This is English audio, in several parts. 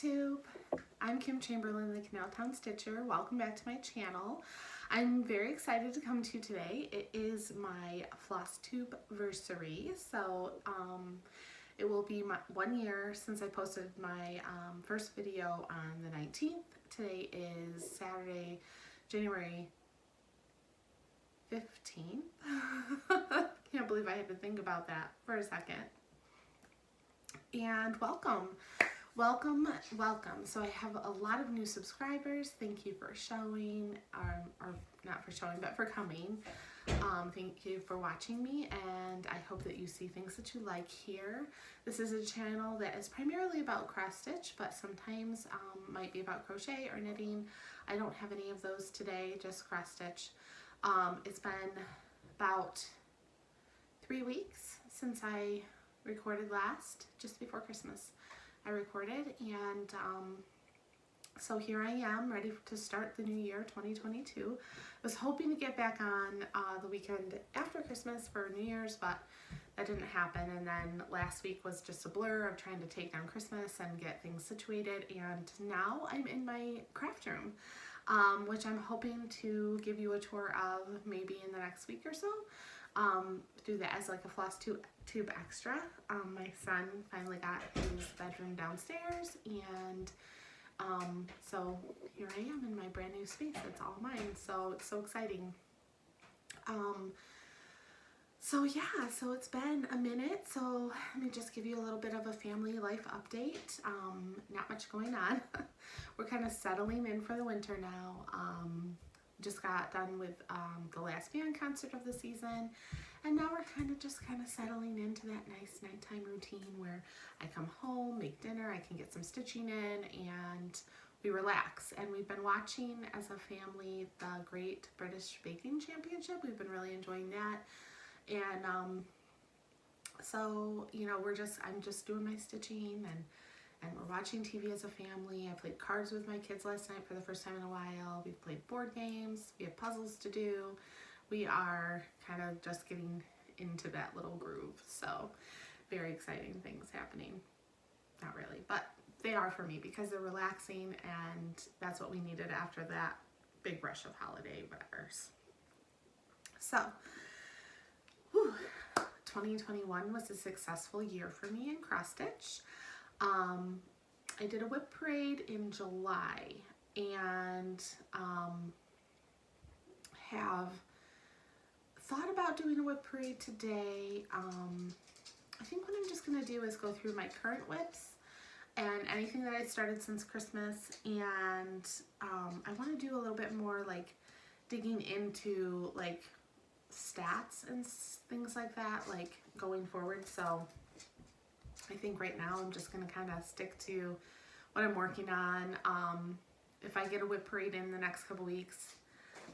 Flosstube. I'm Kim Chamberlain, the Canal Town Stitcher. Welcome back to my channel. I'm very excited to come to you today. It is my Flosstube versary, so it will be 1 year since I posted my first video on the 19th. Today is Saturday, January 15th. Can't believe I had to think about that for a second. And welcome. So I have a lot of new subscribers. Thank you for showing, or not for showing, but for coming. Thank you for watching me, and I hope that you see things that you like here. This is a channel that is primarily about cross stitch, but sometimes might be about crochet or knitting. I don't have any of those today, just cross stitch. It's been about 3 weeks since I recorded last, just before Christmas. I recorded, and so here I am, ready to start the new year, 2022. I was hoping to get back on the weekend after Christmas for New Year's, but that didn't happen. And then last week was just a blur of trying to take down Christmas and get things situated. And now I'm in my craft room, which I'm hoping to give you a tour of maybe in the next week or so. Do that as like a Flosstube extra. My son finally got his bedroom downstairs, and so here I am in my brand new space. It's all mine, so it's so exciting. So yeah, so it's been a minute, so let me just give you a little bit of a family life update. Not much going on. We're kind of settling in for the winter now. Just got done with the last band concert of the season, and now we're kind of settling into that nice nighttime routine where I come home, make dinner, I can get some stitching in, and we relax. And we've been watching as a family the Great British Baking Championship. We've been really enjoying that, and so you know, I'm just doing my stitching, and we're watching TV as a family. I played cards with my kids last night for the first time in a while. We've played board games. We have puzzles to do. We are kind of just getting into that little groove. So very exciting things happening. Not really, but they are for me because they're relaxing, and that's what we needed after that big rush of holiday whatevers. So, 2021 was a successful year for me in cross stitch. I did a whip parade in July, and have thought about doing a whip parade today. I think what I'm just going to do is go through my current whips and anything that I started since Christmas, and I want to do a little bit more like digging into like stats and things like that, like going forward. So I think right now I'm just going to kind of stick to what I'm working on. If I get a whip parade in the next couple weeks,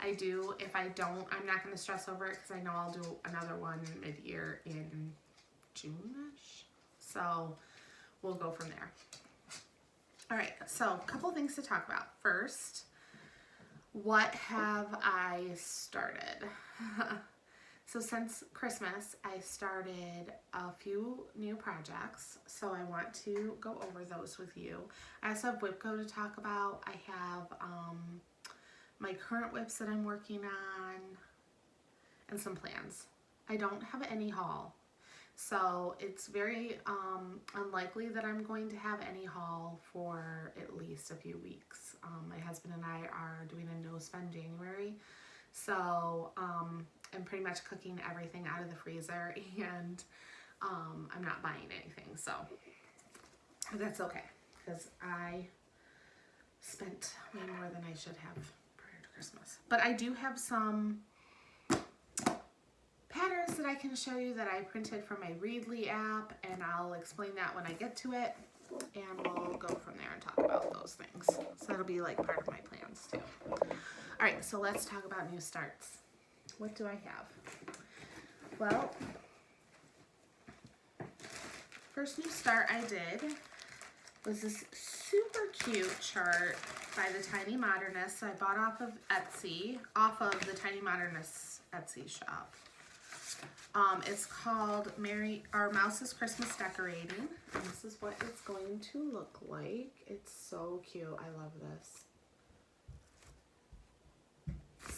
I do. If I don't, I'm not going to stress over it because I know I'll do another one mid-year in June-ish. So we'll go from there. All right, so a couple things to talk about. First, what have I started? So since Christmas, I started a few new projects, so I want to go over those with you. I also have WhipGo to talk about. I have my current whips that I'm working on, and some plans. I don't have any haul, so it's very unlikely that I'm going to have any haul for at least a few weeks. My husband and I are doing a no-spend January, so I'm pretty much cooking everything out of the freezer, and I'm not buying anything, so that's okay because I spent way more than I should have prior to Christmas. But I do have some patterns that I can show you that I printed from my Readly app, and I'll explain that when I get to it, and we'll go from there and talk about those things. So that'll be like part of my plans too. All right, so let's talk about new starts. What do I have? Well, first new start I did was this super cute chart by the Tiny Modernist. I bought off of Etsy, off of the Tiny Modernist Etsy shop. It's called Our Mouse's Christmas Decorating. And this is what it's going to look like. It's so cute. I love this.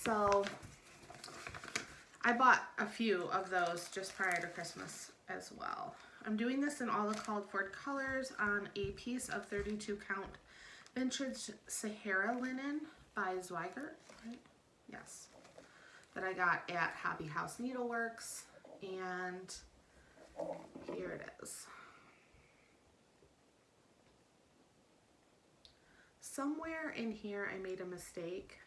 So I bought a few of those just prior to Christmas as well. I'm doing this in all the called for colors on a piece of 32 count vintage Sahara linen by Zweigert, right? Yes. That I got at Hobby House Needleworks, and here it is. Somewhere in here I made a mistake.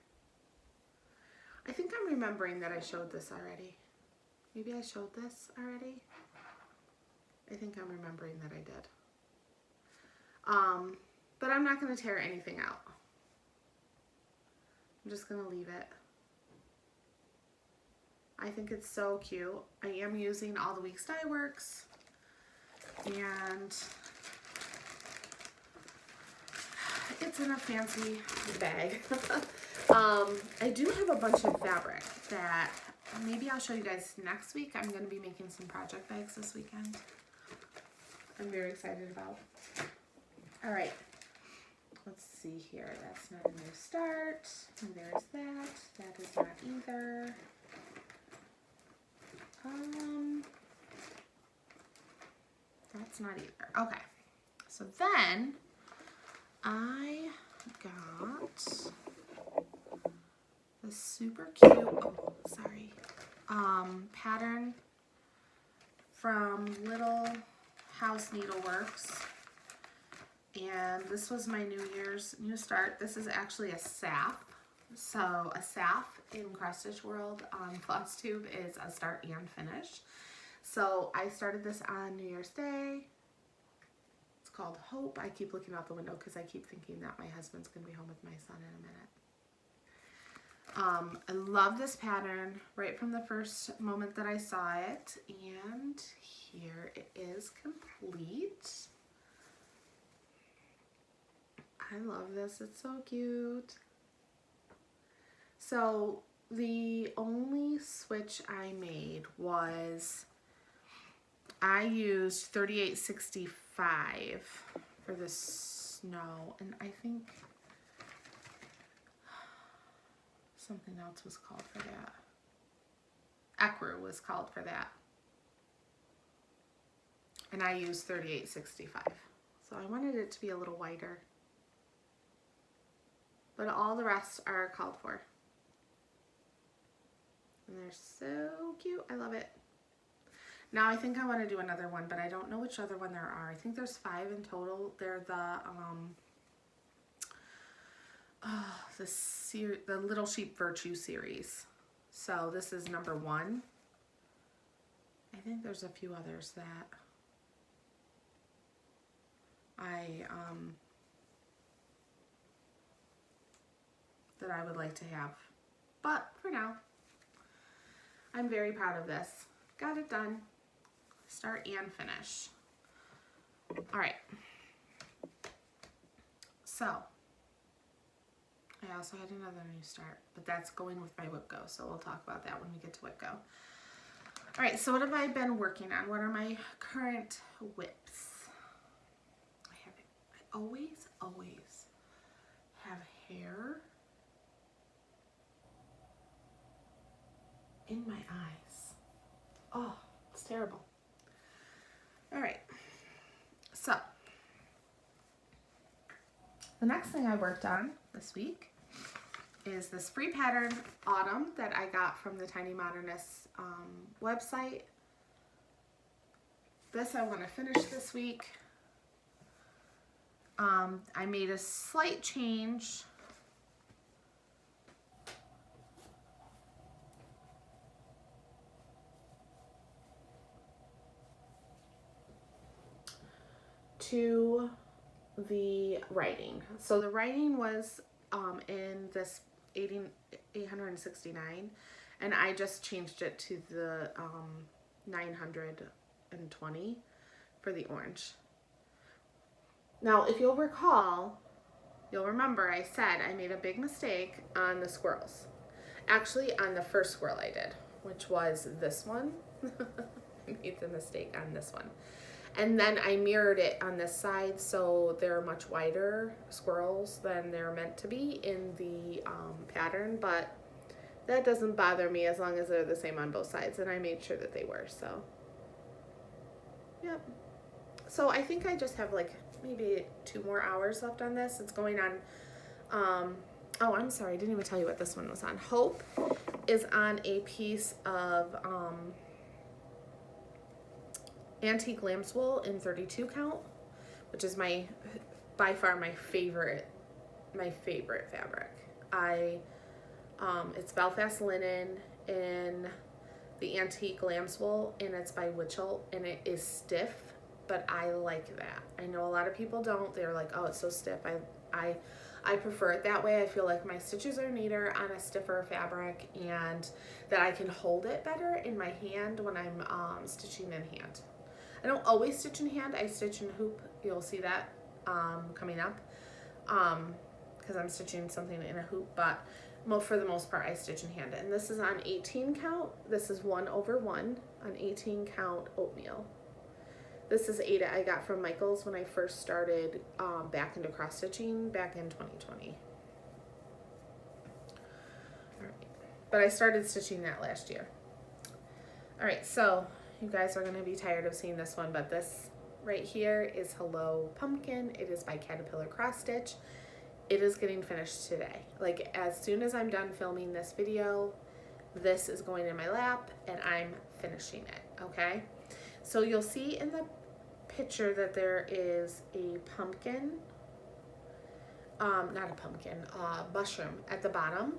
I think I'm remembering that I showed this already. Maybe I showed this already. I think I'm remembering that I did. But I'm not going to tear anything out. I'm just going to leave it. I think it's so cute. I am using All the Weeks Dye Works, and it's in a fancy bag. I do have a bunch of fabric that maybe I'll show you guys next week. I'm going to be making some project bags this weekend. I'm very excited about. All right, let's see here. That's not a new start. And there's that. That is not either. That's not either. Okay, so then I got this super cute, pattern from Little House Needleworks, and this was my New Year's new start. This is actually a sap. So a sap in cross stitch world on Flosstube is a start and finish. So I started this on New Year's Day. It's called Hope. I keep looking out the window because I keep thinking that my husband's going to be home with my son in a minute. I love this pattern right from the first moment that I saw it, and here it is complete. I love this. It's so cute. So the only switch I made was I used 3865 for the snow, and I think something else was called for that. Ecru was called for that. And I used 3865. So I wanted it to be a little whiter. But all the rest are called for. And they're so cute. I love it. Now I think I want to do another one, but I don't know which other one there are. I think there's 5 in total. They're the Little Sheep Virtue series. So this is number 1. I think there's a few others that I would like to have. But for now, I'm very proud of this. Got it done. Start and finish. All right. So I also had another new start, but that's going with my whip go, so we'll talk about that when we get to whip go. All right, so what have I been working on? What are my current whips? I always have hair in my eyes. Oh, it's terrible. All right, so the next thing I worked on this week is this free pattern Autumn that I got from the Tiny Modernist website. This I want to finish this week. I made a slight change to the writing. So the writing was in this 869, and I just changed it to the 920 for the orange. Now, if you'll recall, you'll remember I said I made a big mistake on the squirrels. Actually, on the first squirrel I did, which was this one. I made the mistake on this one. And then I mirrored it on this side, so they're much wider squirrels than they're meant to be in the pattern, but that doesn't bother me as long as they're the same on both sides, and I made sure that they were, so. Yep. So I think I just have like maybe 2 more hours left on this. It's going on, oh, I'm sorry, I didn't even tell you what this one was on. Hope is on a piece of antique lamb's wool in 32 count, which is by far my favorite fabric. It's Belfast linen in the antique lamb's wool, and it's by Witchell, and it is stiff, but I like that. I know a lot of people don't. They're like, oh, it's so stiff. I prefer it that way. I feel like my stitches are neater on a stiffer fabric, and that I can hold it better in my hand when I'm stitching in hand. I don't always stitch in hand. I stitch in hoop. You'll see that coming up because I'm stitching something in a hoop, but for the most part I stitch in hand. And this is on 18 count. This is 1/1 on 18 count oatmeal. This is Ada I got from Michael's when I first started back into cross stitching back in 2020. All right, but I started stitching that last year. All right, so you guys are going to be tired of seeing this one, but this right here is Hello Pumpkin. It is by Caterpillar Cross Stitch. It is getting finished today. Like, as soon as I'm done filming this video, this is going in my lap and I'm finishing it, okay? So you'll see in the picture that there is a pumpkin, not a pumpkin, mushroom at the bottom.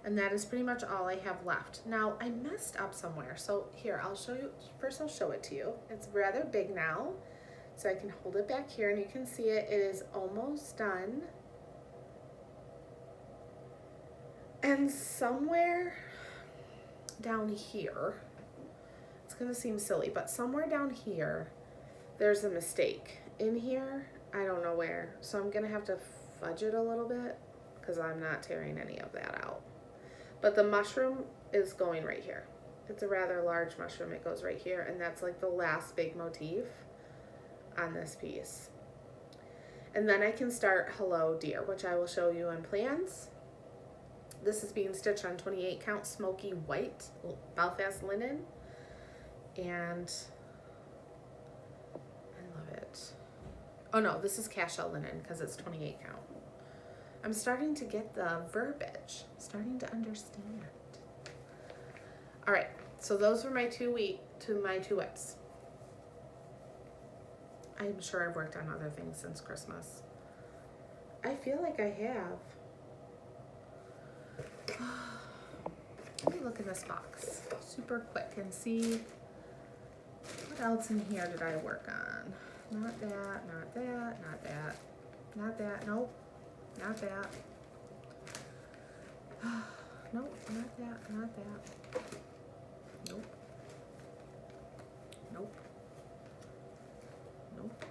And that is pretty much all I have left. Now, I messed up somewhere. So here, I'll show you. First, I'll show it to you. It's rather big now. So I can hold it back here and you can see it. It is almost done. And somewhere down here, it's going to seem silly, but somewhere down here, there's a mistake. In here, I don't know where. So I'm going to have to fudge it a little bit because I'm not tearing any of that out. But the mushroom is going right here. It's a rather large mushroom. It goes right here, and that's like the last big motif on this piece. And then I can start Hello Dear, which I will show you in plans. This is being stitched on 28 count smoky white Belfast linen, and I love it. Oh no, this is cashel linen because it's 28 count. I'm starting to get the verbiage, starting to understand. All right, so those were my two whips. I'm sure I've worked on other things since Christmas. I feel like I have. Let me look in this box super quick and see what else in here did I work on. Not that, not that, not that, not that, nope. Not that. Nope, not that, not that. Nope. Nope. Nope.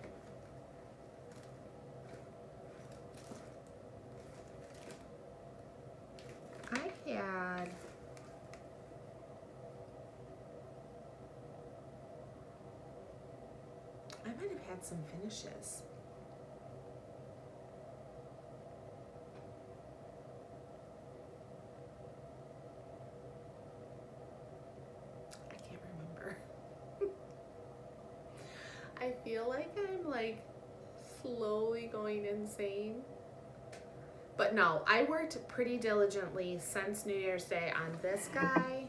I might have had some finishes. I feel like I'm like slowly going insane. But no, I worked pretty diligently since New Year's Day on this guy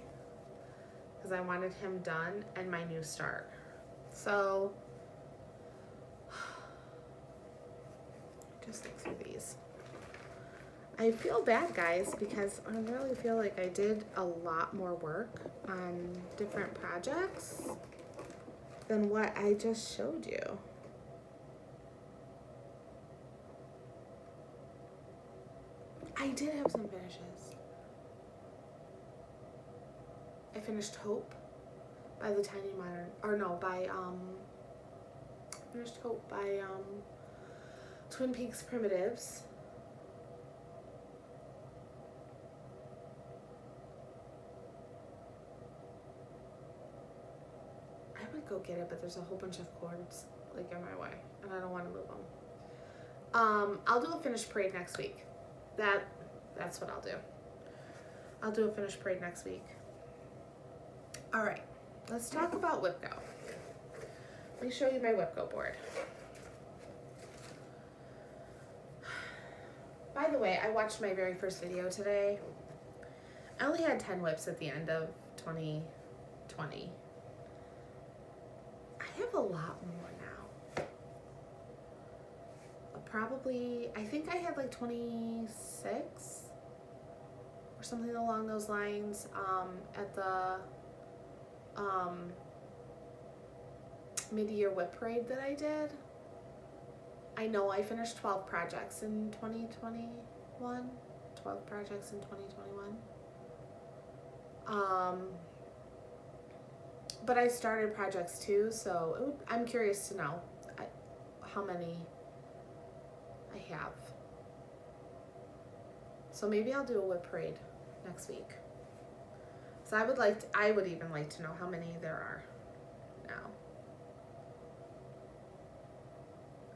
because I wanted him done and my new start. So just look through these. I feel bad, guys, because I really feel like I did a lot more work on different projects than what I just showed you. I did have some finishes. I finished Hope by the Tiny Modern, or no, by finished Hope by Twin Peaks Primitives. could go get it, but there's a whole bunch of cords like in my way, and I don't want to move them. I'll do a finished braid next week. That's what I'll do. I'll do a finished braid next week. All right, let's talk about WhipGo. Let me show you my WhipGo board. By the way, I watched my very first video today. I only had 10 whips at the end of 2020. I have a lot more now. Probably, I think I had like 26 or something along those lines at the mid-year whip parade that I did. I know I finished 12 projects in 2021. 12 projects in 2021. But I started projects too, so I'm curious to know how many I have. So maybe I'll do a whip parade next week. So I would even like to know how many there are now.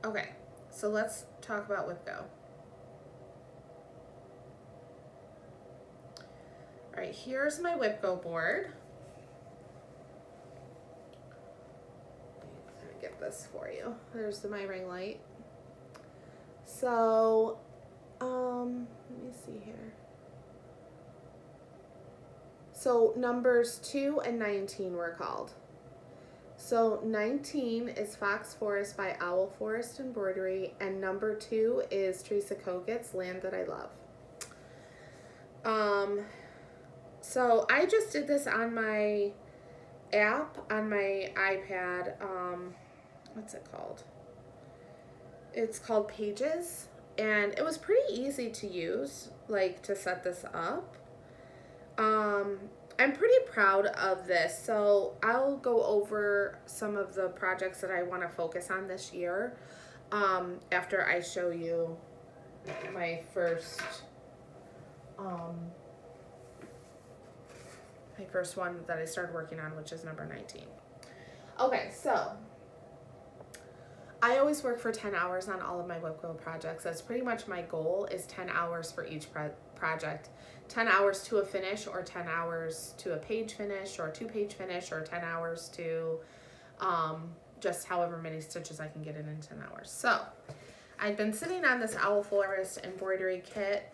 Okay, so let's talk about WhipGo. All right, here's my WhipGo board. Let me get this for you. There's my ring light. So, let me see here. So numbers 2 and 19 were called. So 19 is Fox Forest by Owl Forest Embroidery, and number 2 is Teresa Kogut's Land That I Love. So I just did this on my app on my iPad. What's it called? It's called Pages, and it was pretty easy to use, like to set this up. I'm pretty proud of this, so I'll go over some of the projects that I want to focus on this year after I show you my first one that I started working on, which is number 19. Okay, so I always work for 10 hours on all of my WhipGo projects. That's pretty much my goal, is 10 hours for each project. 10 hours to a finish, or 10 hours to a page finish, or 2-page finish, or 10 hours to just however many stitches I can get in 10 hours. So I've been sitting on this Owl Forest embroidery kit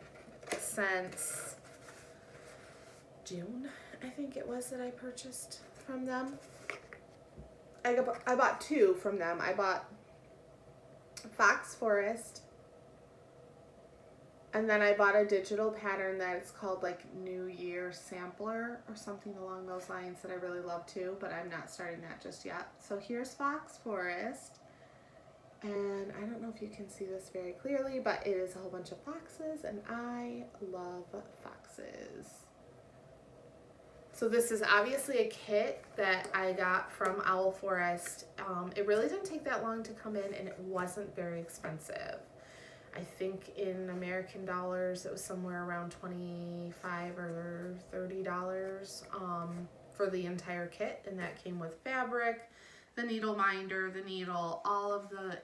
since June, I think it was, that I purchased from them. I bought 2 from them. I bought Fox Forest, and then I bought a digital pattern that's called like New Year Sampler or something along those lines that I really love too, but I'm not starting that just yet. So here's Fox Forest, and I don't know if you can see this very clearly, but it is a whole bunch of foxes, and I love foxes. So this is obviously a kit that I got from Owl Forest. It really didn't take that long to come in, and it wasn't very expensive. I think in American dollars, it was somewhere around $25 or $30 for the entire kit, and that came with fabric, the needle minder, the needle, all of the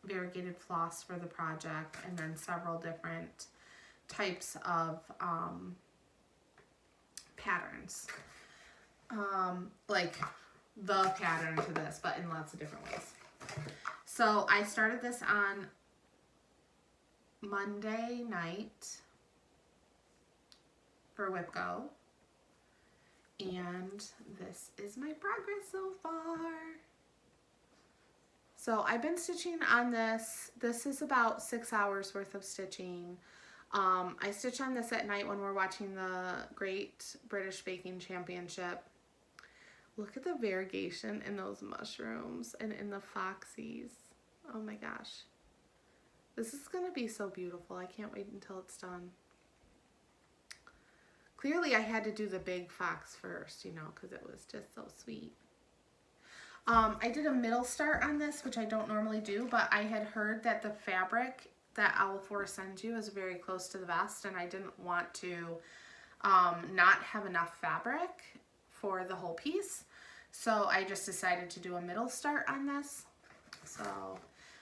variegated floss for the project, and then several different types of patterns, like the pattern to this, but in lots of different ways. So I started this on Monday night for WhipGo, and this is my progress so far. So I've been stitching on this. This is about 6 hours worth of stitching. I stitch on this at night when we're watching the Great British Baking Championship. Look at the variegation in those mushrooms and in the foxies. Oh my gosh. This is going to be so beautiful. I can't wait until it's done. Clearly I had to do the big fox first, you know, because it was just so sweet. I did a middle start on this, which I don't normally do, but I had heard that the fabric that Owl Forest sends you is very close to the vest, and I didn't want to not have enough fabric for the whole piece. So I just decided to do a middle start on this. So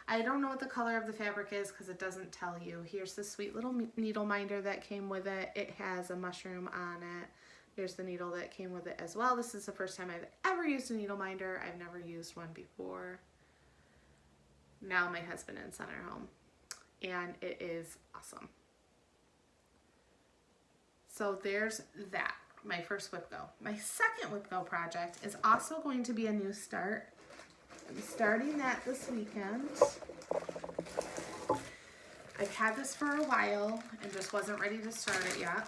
I don't know what the color of the fabric is because it doesn't tell you. Here's the sweet little needle minder that came with it. It has a mushroom on it. Here's the needle that came with it as well. This is the first time I've ever used a needle minder. I've never used one before. Now my husband and son are home, and it is awesome. So there's that, my first whip go. My second whip go project is also going to be a new start. I'm starting that this weekend. I've had this for a while and just wasn't ready to start it yet.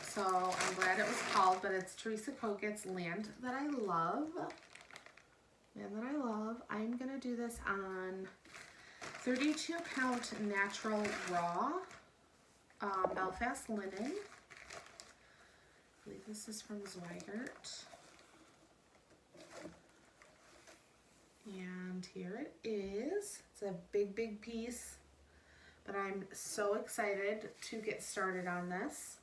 So I'm glad it was called, but it's Teresa Kogut's Land That I Love. Land That I Love. I'm going to do this on 32 count natural raw Belfast linen. I believe this is from Zweigert. And here it is. It's a big, big piece, but I'm so excited to get started on this.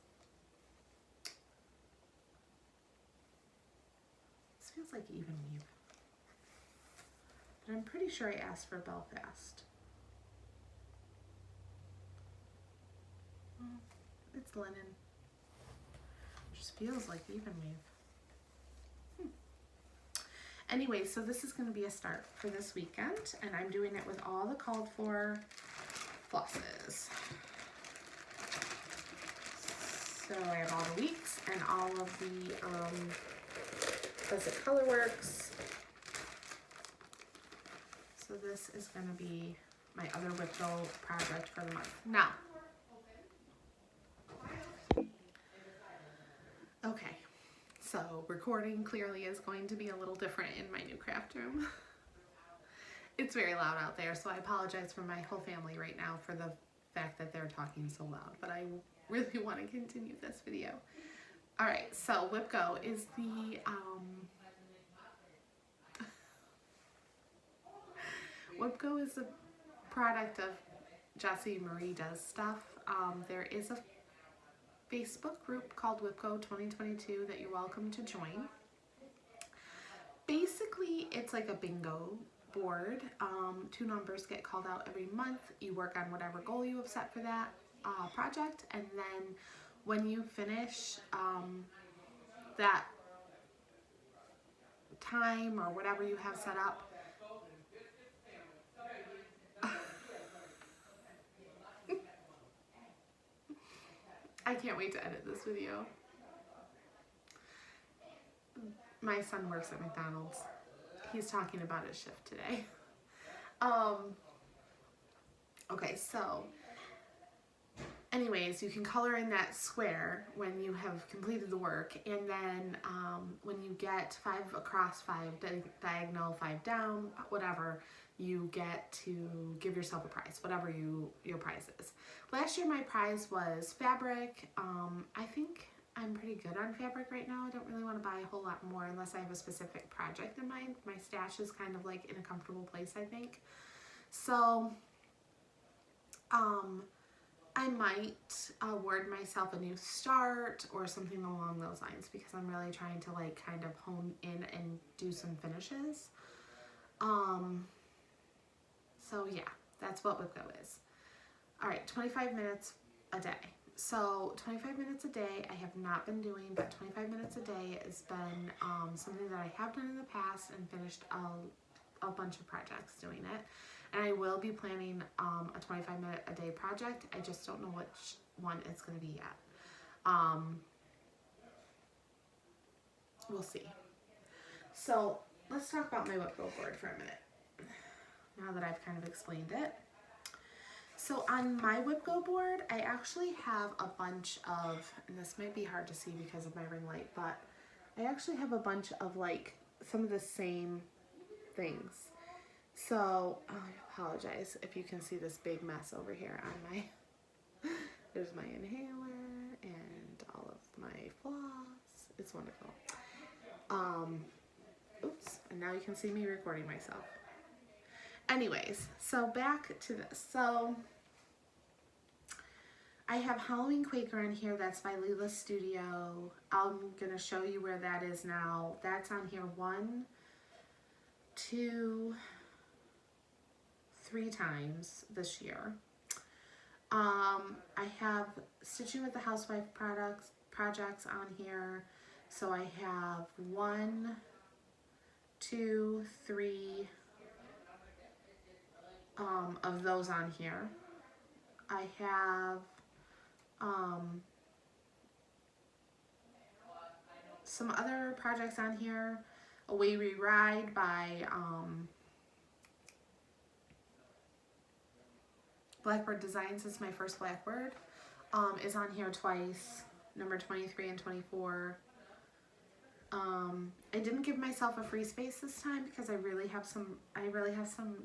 This feels like even weave, but I'm pretty sure I asked for Belfast. Well, it's linen. Just feels like even weave. Anyway, so this is going to be a start for this weekend, and I'm doing it with all the called for flosses. So I have all the weeks and all of the Pleasant Colorworks. So this is going to be my other whip go project for the month. Now, okay, so recording clearly is going to be a little different in my new craft room. It's very loud out there, so I apologize for my whole family right now for the fact that they're talking so loud, but I really want to continue this video. All right, so Whip Go is the Whip Go is a product of Jessie Marie Does Stuff. There is a Facebook group called Whip Go 2022 that you're welcome to join. Basically, it's like a bingo board. 2 numbers get called out every month. You work on whatever goal you have set for that project, and then when you finish that time or whatever you have set up, I can't wait to edit this video. My son works at McDonald's. He's talking about his shift today. Okay, so anyways, you can color in that square when you have completed the work, and then when you get 5 across, 5 diagonal, 5 down, whatever, you get to give yourself a prize, whatever your prize is. Last year my prize was fabric. I think I'm pretty good on fabric right now. I don't really want to buy a whole lot more unless I have a specific project in mind. My stash is kind of like in a comfortable place, I think. So I might award myself a new start or something along those lines, because I'm really trying to like kind of hone in and do some finishes. So yeah, that's what Whip Go is. All right, 25 minutes a day. So 25 minutes a day I have not been doing, but 25 minutes a day has been something that I have done in the past and finished a bunch of projects doing it. And I will be planning a 25 minute a day project. I just don't know which one it's going to be yet. We'll see. So let's talk about my Whip Go board for a minute, now that I've kind of explained it. So on my Whip Go board, I actually have a bunch of, and this might be hard to see because of my ring light, but I actually have a bunch of like some of the same things. So I apologize if you can see this big mess over here on my, there's my inhaler and all of my floss. It's wonderful. Oops, and now you can see me recording myself. Anyways, so back to this. So I have Halloween Quaker on here. That's by Leela Studio. I'm going to show you where that is now. That's on here 1, 2, 3 times this year. I have Stitching with the Housewife projects on here. So I have 1, 2, 3 of those on here. I have some other projects on here. Away We Ride by Blackbird Designs is my first Blackbird. Is on here twice, number 23 and 24. I didn't give myself a free space this time because I really have some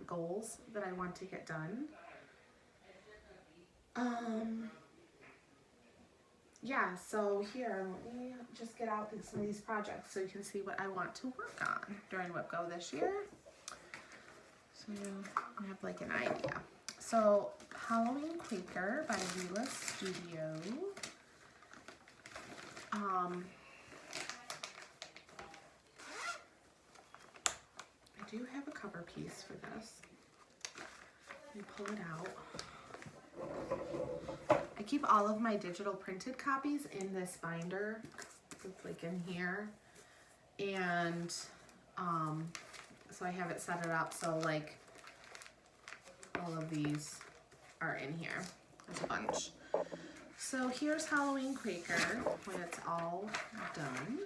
goals that I want to get done. Yeah, so here, let me just get out some of these projects so you can see what I want to work on during WIPGO this year. So you have like an idea. So Halloween Quaker by Flosstube. I do have a cover piece for this. Let me pull it out. I keep all of my digital printed copies in this binder. It's like in here. And so I have it set it up so like all of these are in here. There's a bunch. So here's Halloween Quaker when it's all done.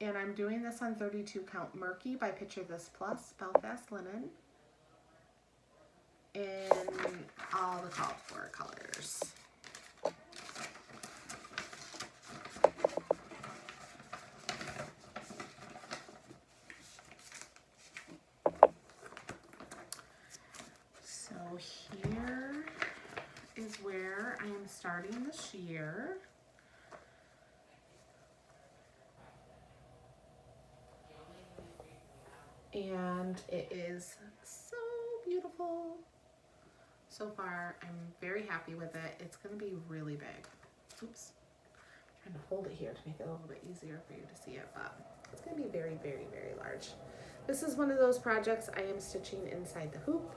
And I'm doing this on 32 count Murky by Picture This Plus, Belfast Linen. In all the called for colors. So here is where I am starting this year. And it is so beautiful. So far, I'm very happy with it. It's going to be really big. Oops. I'm trying to hold it here to make it a little bit easier for you to see it, but it's going to be very, very, very large. This is one of those projects I am stitching inside the hoop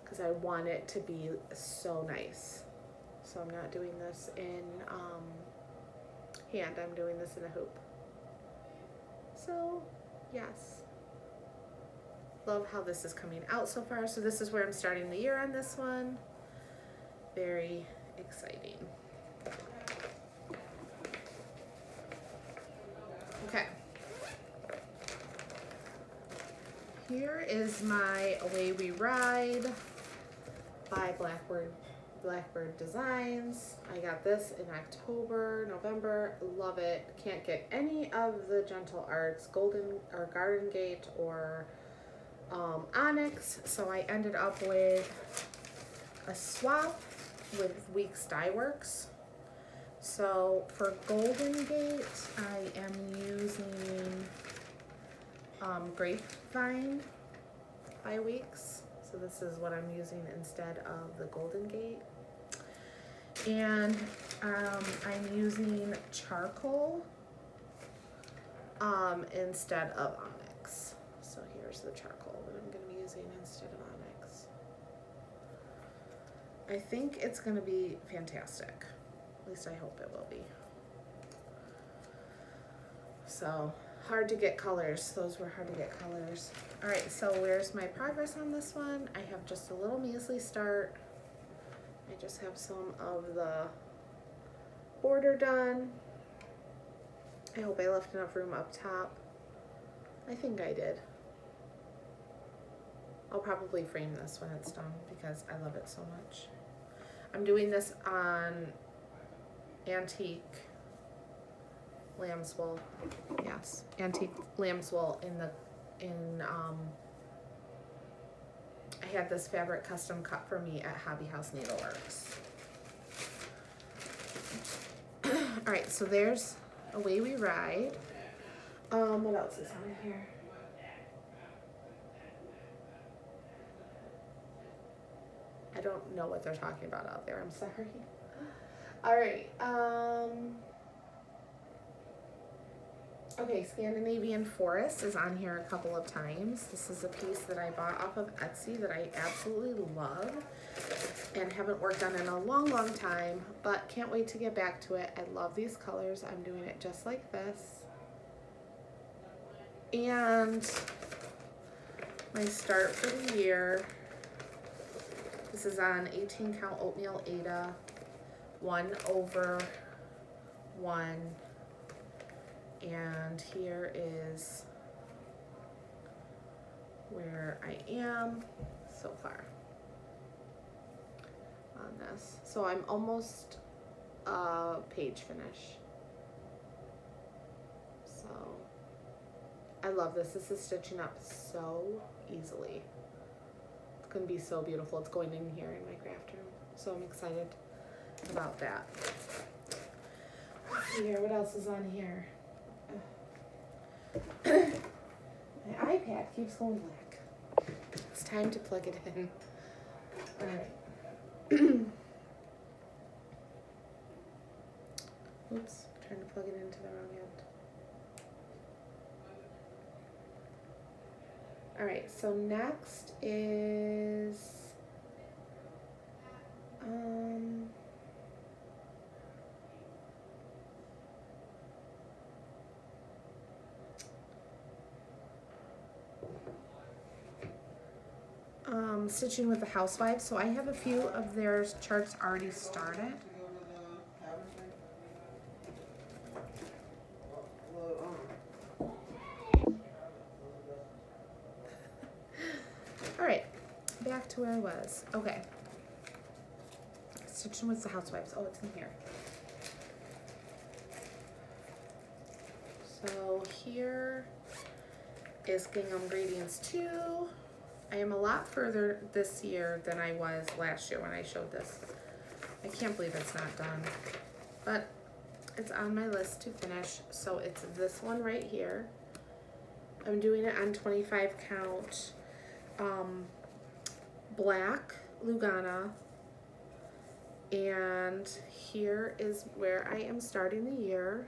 because I want it to be so nice. So I'm not doing this in hand. I'm doing this in a hoop. So, yes. Love how this is coming out so far. So this is where I'm starting the year on this one. Very exciting. Okay. Here is my Away We Ride by Blackbird Designs. I got this in October, November. Love it. Can't get any of the Gentle Arts, Golden or Garden Gate or Onyx, so I ended up with a swap with Weeks Dye Works. So for Golden Gate, I am using Grapevine by Weeks. So this is what I'm using instead of the Golden Gate. And I'm using charcoal instead of Onyx. So here's the charcoal that I'm going to be using instead of Onyx. I think it's going to be fantastic. At least I hope it will be. So hard to get colors. Those were hard to get colors. All right, so where's my progress on this one? I have just a little measly start. I just have some of the border done. I hope I left enough room up top. I think I did. I'll probably frame this when it's done because I love it so much. I'm doing this on antique lamb's wool. Yes, antique lamb's wool I had this fabric custom cut for me at Hobby House Needleworks. All right, so there's Away We Ride. What else is on here? I don't know what they're talking about out there. I'm sorry. All right. Okay, Scandinavian Forest is on here a couple of times. This is a piece that I bought off of Etsy that I absolutely love and haven't worked on in a long, long time, but can't wait to get back to it. I love these colors. I'm doing it just like this. And my start for the year, this is on 18 count oatmeal Aida, 1/1. And here is where I am so far on this. So I'm almost page finish. So I love this. This is stitching up so easily. It's going to be so beautiful. It's going in here in my craft room. So I'm excited about that. Let's see here. What else is on here? My iPad keeps going black. It's time to plug it in. Alright. Oops, trying to plug it into the wrong end. Alright, so next is stitching with the housewives. So I have a few of their charts already started. All right, back to where I was. Okay, stitching with the housewives. Oh, it's in here. So here is Gingham Gradients 2. I am a lot further this year than I was last year when I showed this. I can't believe it's not done, but it's on my list to finish. So it's this one right here. I'm doing it on 25 count black Lugana, and here is where I am starting the year.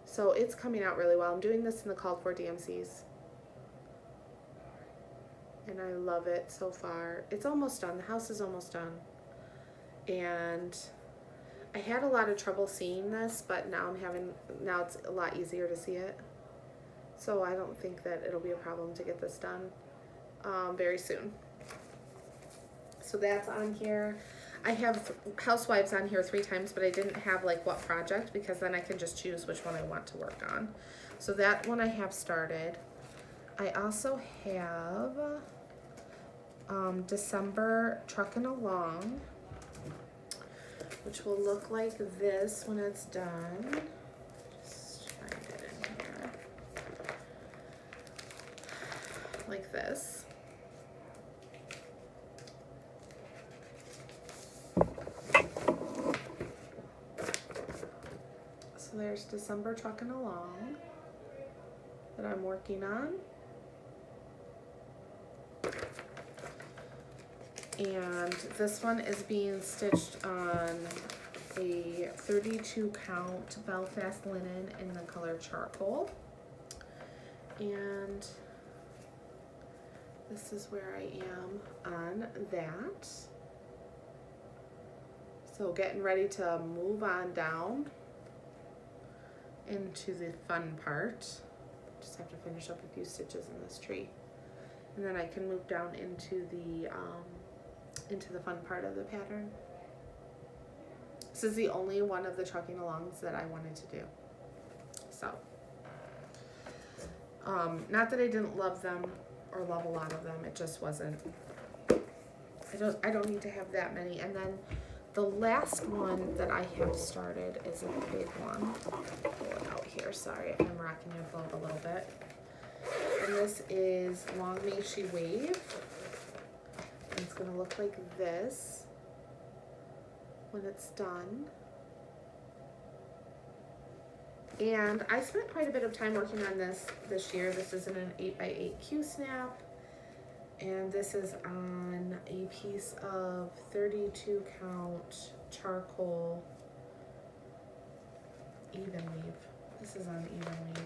So it's coming out really well. I'm doing this in the called for DMCs. And I love it so far. It's almost done. The house is almost done. And I had a lot of trouble seeing this, but now it's a lot easier to see it. So I don't think that it'll be a problem to get this done very soon. So that's on here. I have housewives on here 3 times, but I didn't have like what project, because then I can just choose which one I want to work on. So that one I have started. I also have December Truckin' Along, which will look like this when it's done. Just find it in here. Like this. So there's December Truckin' Along that I'm working on. And this one is being stitched on a 32 count Belfast linen in the color charcoal. And this is where I am on that. So getting ready to move on down into the fun part. Just have to finish up a few stitches in this tree. And then I can move down into the fun part of the pattern. This is the only one of the trucking alongs that I wanted to do. So, not that I didn't love them or love a lot of them, it just wasn't, I don't need to have that many. And then the last one that I have started is a big one. I'll pull it out here, sorry, I'm rocking your globe a little bit. And this is Long May She Wave. And it's gonna look like this when it's done. And I spent quite a bit of time working on this year. This is in an 8x8 Q-snap. And this is on a piece of 32 count charcoal even weave. This is uneven weave.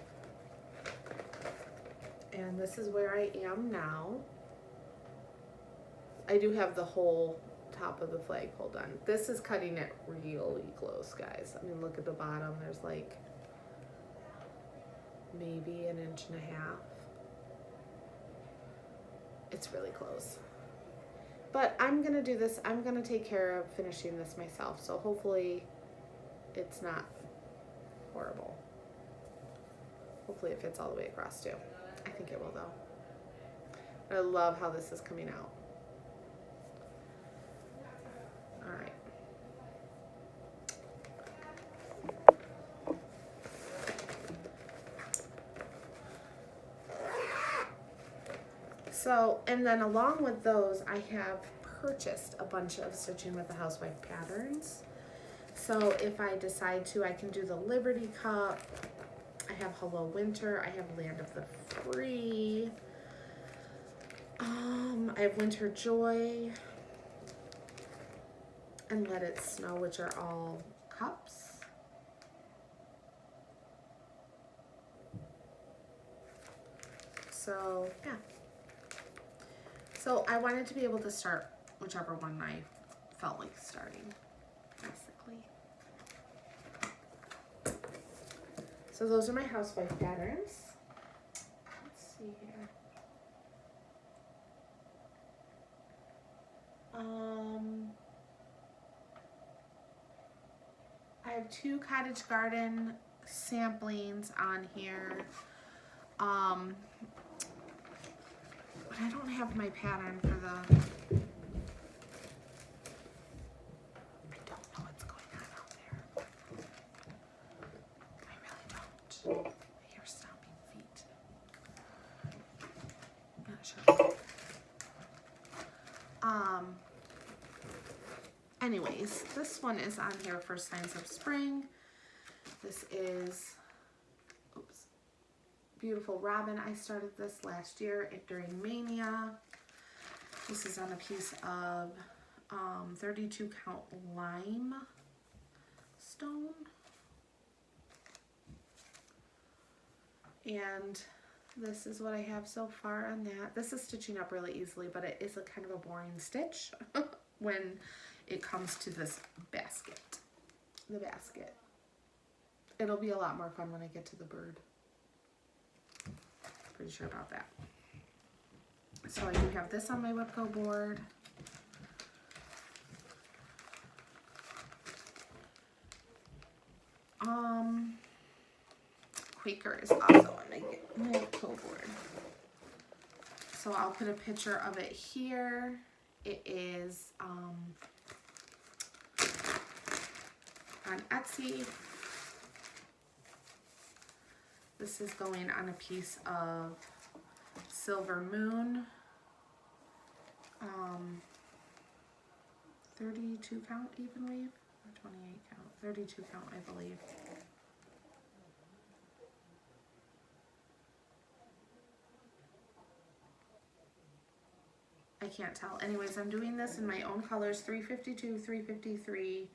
And this is where I am now. I do have the whole top of the flagpole done. This is cutting it really close, guys. I mean, look at the bottom. There's like maybe 1.5 inches. It's really close. But I'm gonna do this. I'm gonna take care of finishing this myself. So hopefully it's not horrible. Hopefully it fits all the way across too. I think it will though. I love how this is coming out. All right. So, and then along with those, I have purchased a bunch of Stitching with the Housewife patterns. So if I decide to, I can do the Liberty Cup. I have Hello Winter. I have Land of the Free. I have Winter Joy and Let It Snow, which are all cups. So, yeah. So I wanted to be able to start whichever one I felt like starting, basically. So those are my housewife patterns. Let's see here. I have 2 Cottage Garden samplings on here. But I don't have my pattern for the, I don't know what's going on out there. I really don't. I hear stomping feet. Not sure. Anyways, this one is on here for Signs of Spring. This is, oops, Beautiful Robin. I started this last year during Mania. This is on a piece of 32 count lime stone. And this is what I have so far on that. This is stitching up really easily, but it is a kind of a boring stitch when it comes to this basket. The basket. It'll be a lot more fun when I get to the bird. Pretty sure about that. So I do have this on my Whipco board. Quaker is also on my Whipco board. So I'll put a picture of it here. It is on Etsy. This is going on a piece of Silver Moon. 32 count even weave, or 28 count, 32 count I believe. I can't tell. Anyways, I'm doing this in my own colors, 352, 353,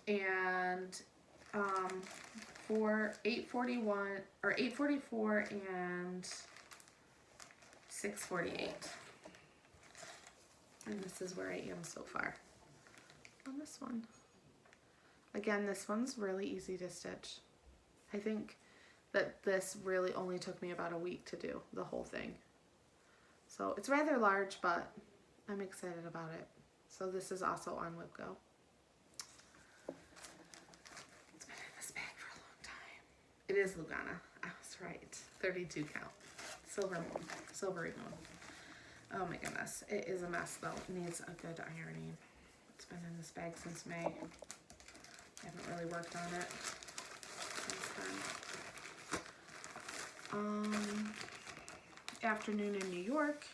and for 841 or 844 and 648. And this is where I am so far on this one. Again, this one's really easy to stitch. I think that this really only took me about a week to do the whole thing. So it's rather large, but I'm excited about it. So this is also on Whipco. It's been in this bag for a long time. It is Lugana. I was right. 32 count. Silver moon. Silvery moon. Oh my goodness. It is a mess though. It needs a good ironing. It's been in this bag since May. I haven't really worked on it since then. Afternoon in New York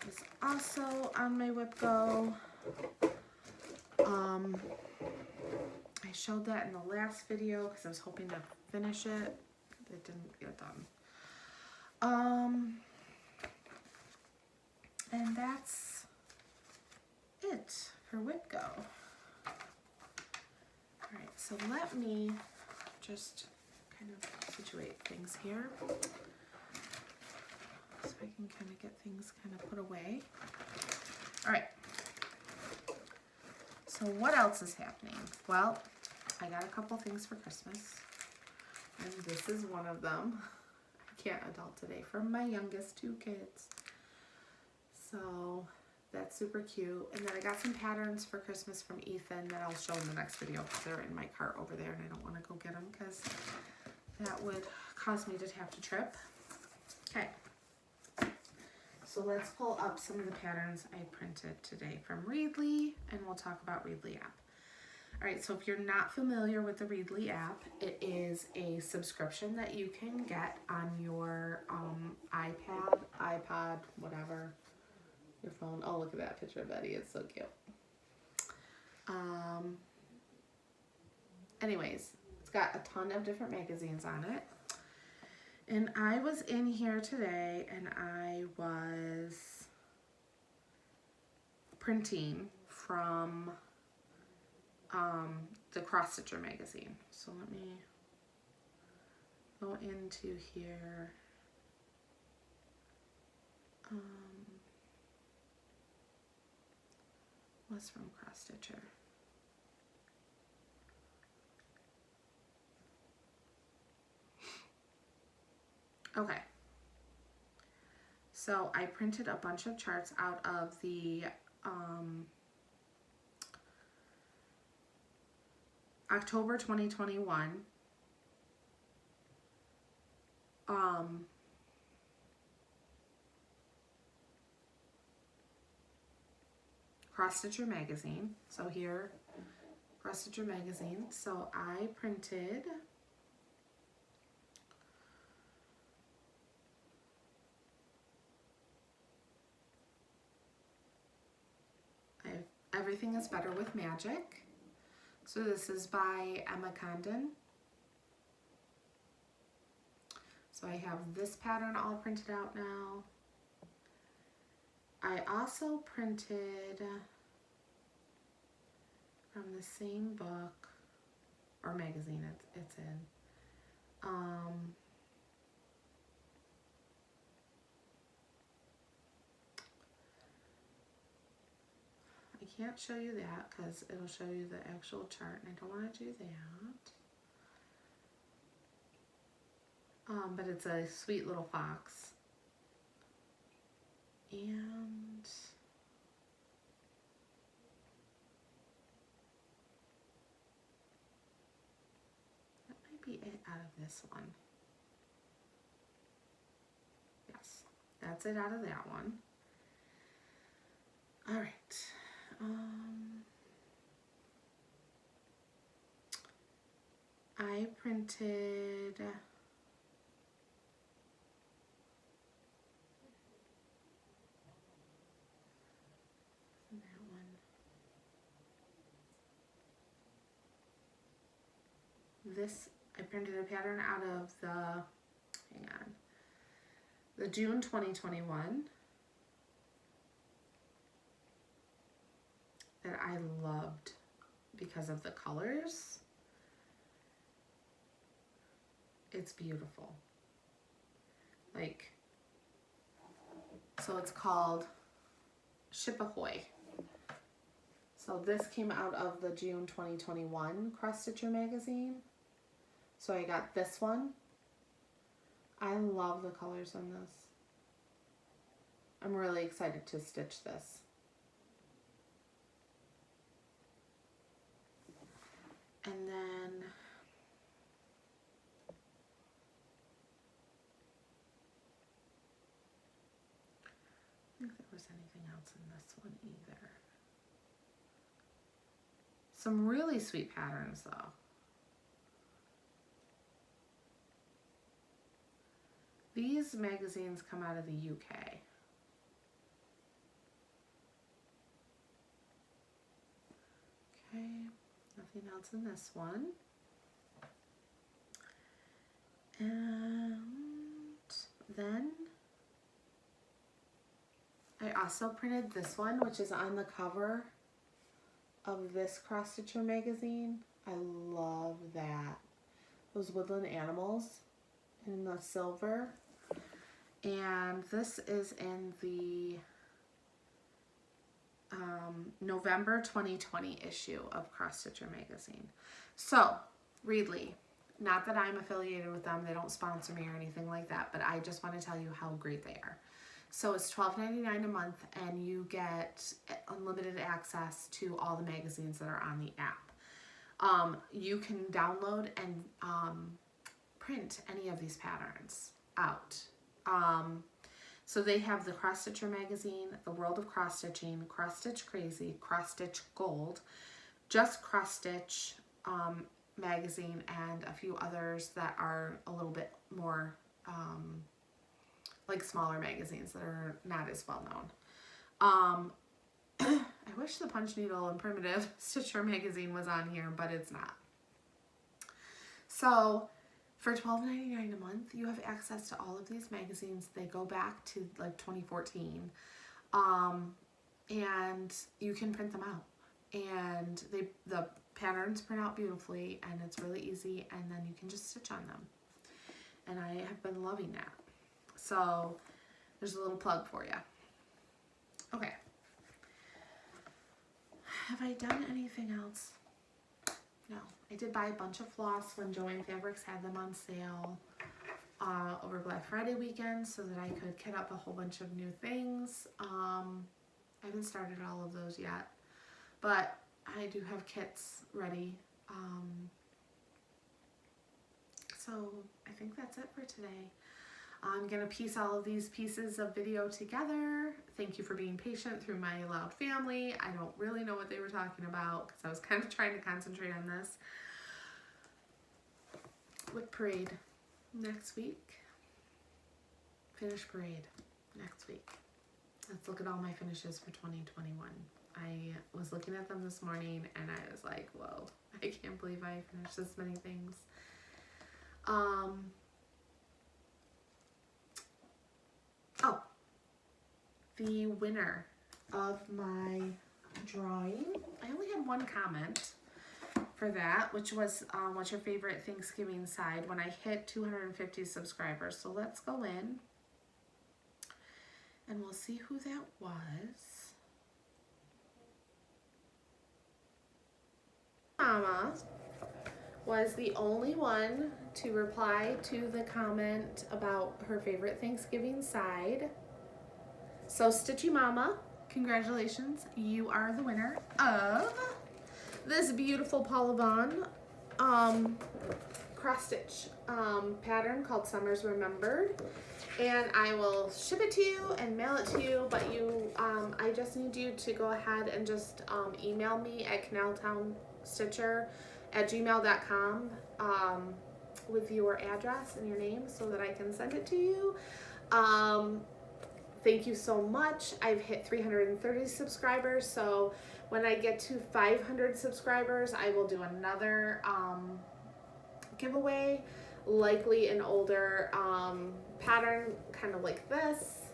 is also on my Whipco. I showed that in the last video because I was hoping to finish it. It didn't get done. And that's it for Whipco. Alright, so let me just kind of situate things here so I can kind of get things kind of put away. All right. So what else is happening? Well, I got a couple things for Christmas, and this is one of them. I can't adult today for my youngest 2 kids. So that's super cute. And then I got some patterns for Christmas from Ethan that I'll show in the next video because they're in my cart over there and I don't want to go get them because that would cause me to have to trip. Okay. So let's pull up some of the patterns I printed today from Readly, and we'll talk about Readly app. All right, so if you're not familiar with the Readly app, it is a subscription that you can get on your iPad, iPod, whatever, your phone. Oh, look at that picture of Betty. It's so cute. Anyways, it's got a ton of different magazines on it. And I was in here today and I was printing from the Cross Stitcher magazine. So let me go into here. What's from Cross Stitcher? Okay, so I printed a bunch of charts out of the October 2021 Cross Stitcher magazine. So here, Cross Stitcher magazine. So I printed Everything is Better with Magic. So this is by Emma Condon. So I have this pattern all printed out now. I also printed from the same book or magazine it's in. I can't show you that because it'll show you the actual chart and I don't want to do that. But it's a sweet little fox. And that might be it out of this one. Yes, that's it out of that one. All right. I printed that one. This, I printed a pattern out of the, hang on, the June 2021 that I loved because of the colors. It's beautiful. Like, so it's called Ship Ahoy. So this came out of the June 2021 Cross Stitcher magazine. So I got this one. I love the colors on this. I'm really excited to stitch this. And then I don't think there was anything else in this one either. Some really sweet patterns though. These magazines come out of the UK. Okay, nothing else in this one. And then I also printed this one, which is on the cover of this Cross Stitcher magazine. I love that those woodland animals in the silver. And this is in the November 2020 issue of Cross Stitcher magazine. So, Readly, not that I'm affiliated with them, they don't sponsor me or anything like that, but I just want to tell you how great they are. So it's $12.99 a month, and you get unlimited access to all the magazines that are on the app. You can download and print any of these patterns out. So they have the Cross Stitcher magazine, the World of Cross Stitching, Cross Stitch Crazy, Cross Stitch Gold, Just Cross Stitch magazine, and a few others that are a little bit more like smaller magazines that are not as well known. I wish the Punch Needle and Primitive Stitcher magazine was on here, but it's not. So for $12.99 a month, you have access to all of these magazines. They go back to like 2014. And you can print them out. And the patterns print out beautifully, and it's really easy, and then you can just stitch on them. And I have been loving that. So there's a little plug for you. Okay. Have I done anything else? No. I did buy a bunch of floss when Joann Fabrics had them on sale over Black Friday weekend so that I could kit up a whole bunch of new things. I haven't started all of those yet, but I do have kits ready. So I think that's it for today. I'm going to piece all of these pieces of video together. Thank you for being patient through my loud family. I don't really know what they were talking about because I was kind of trying to concentrate on this. Whip parade next week. Finish parade next week. Let's look at all my finishes for 2021. I was looking at them this morning and I was like, whoa, I can't believe I finished this many things. Oh, the winner of my drawing, I only had one comment for that, which was what's your favorite Thanksgiving side when I hit 250 subscribers. So let's go in and we'll see who that was. Mama was the only one to reply to the comment about her favorite Thanksgiving side. So Stitchy Mama, congratulations, you are the winner of this beautiful Paula Vaughn cross stitch pattern called Summers Remembered. And I will ship it to you and mail it to you, but I just need you to go ahead and just email me at canaltownstitcher@gmail.com with your address and your name so that I can send it to you. Thank you so much. I've hit 330 subscribers, so when I get to 500 subscribers, I will do another giveaway, likely an older pattern, kind of like this.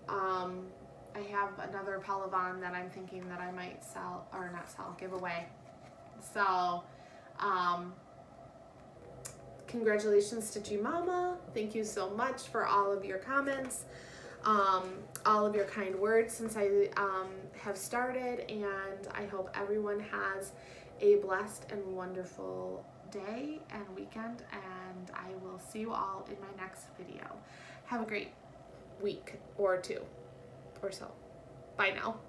I have another Paula Vaughn that I'm thinking that I might sell, or not sell, give away. So, congratulations, Stitchy Mama. Thank you so much for all of your comments, all of your kind words since I have started, and I hope everyone has a blessed and wonderful day and weekend, and I will see you all in my next video. Have a great week or two or so. Bye now.